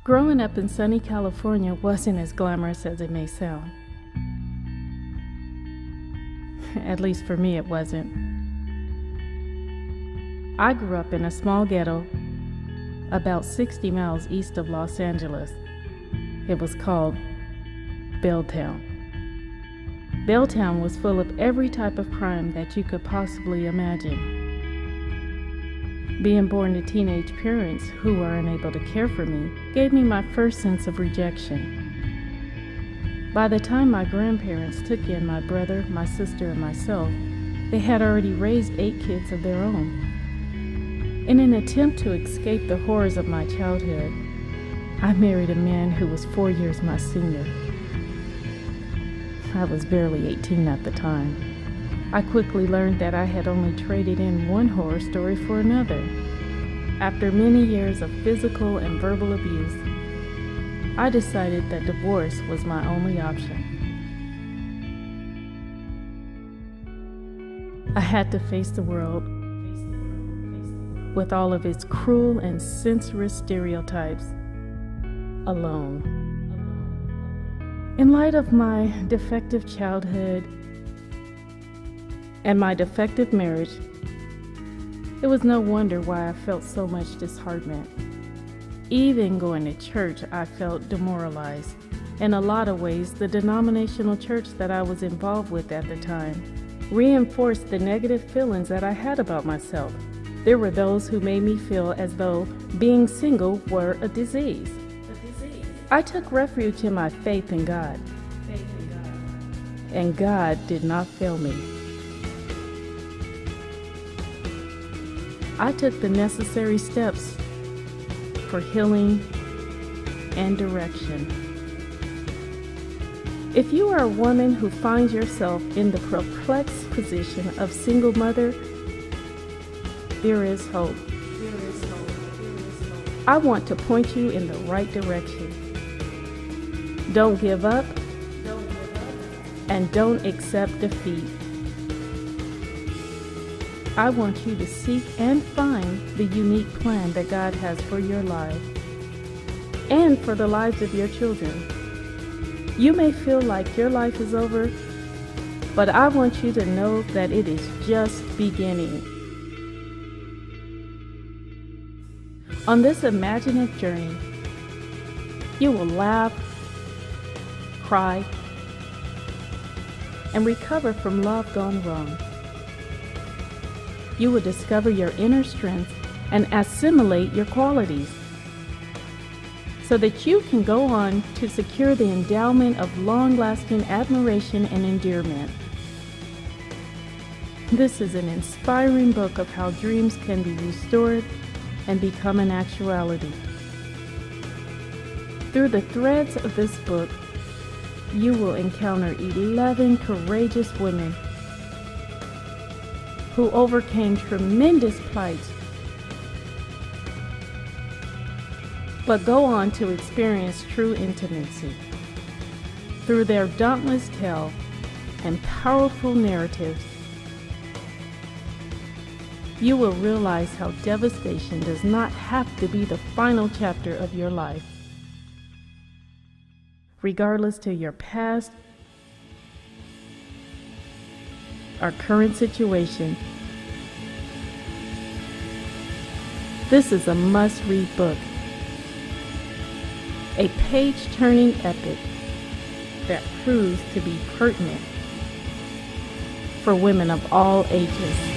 Growing up in sunny California wasn't as glamorous as it may sound. At least for me, it wasn't. I grew up in a small ghetto about 60 miles east of Los Angeles. It was called Belltown. Belltown was full of every type of crime that you could possibly imagine. Being born to teenage parents who were unable to care for me gave me my first sense of rejection. By the time my grandparents took in my brother, my sister, and myself, they had already raised 8 kids of their own. In an attempt to escape the horrors of my childhood, I married a man who was 4 years my senior. I was barely 18 at the time. I quickly learned that I had only traded in one horror story for another. After many years of physical and verbal abuse, I decided that divorce was my only option. I had to face the world with all of its cruel and sensuous stereotypes alone. In light of my defective childhood and my defective marriage, it was no wonder why I felt so much disheartened. Even going to church, I felt demoralized. In a lot of ways, the denominational church that I was involved with at the time reinforced the negative feelings that I had about myself. There were those who made me feel as though being single were a disease. I took refuge in my faith in God. And God did not fail me. I took the necessary steps for healing and direction. If you are a woman who finds yourself in the perplexed position of single mother, there is hope. I want to point you in the right direction. Don't give up, and don't accept defeat. I want you to seek and find the unique plan that God has for your life and for the lives of your children. You may feel like your life is over, but I want you to know that it is just beginning. On this imaginative journey, you will laugh, cry, and recover from love gone wrong. You will discover your inner strength and assimilate your qualities so that you can go on to secure the endowment of long-lasting admiration and endearment. This is an inspiring book of how dreams can be restored and become an actuality. Through the threads of this book, you will encounter 11 courageous women who overcame tremendous plights, but go on to experience true intimacy. Through their dauntless tale and powerful narratives, you will realize how devastation does not have to be the final chapter of your life. Regardless to your past or current situation, this is a must-read book, a page-turning epic that proves to be pertinent for women of all ages.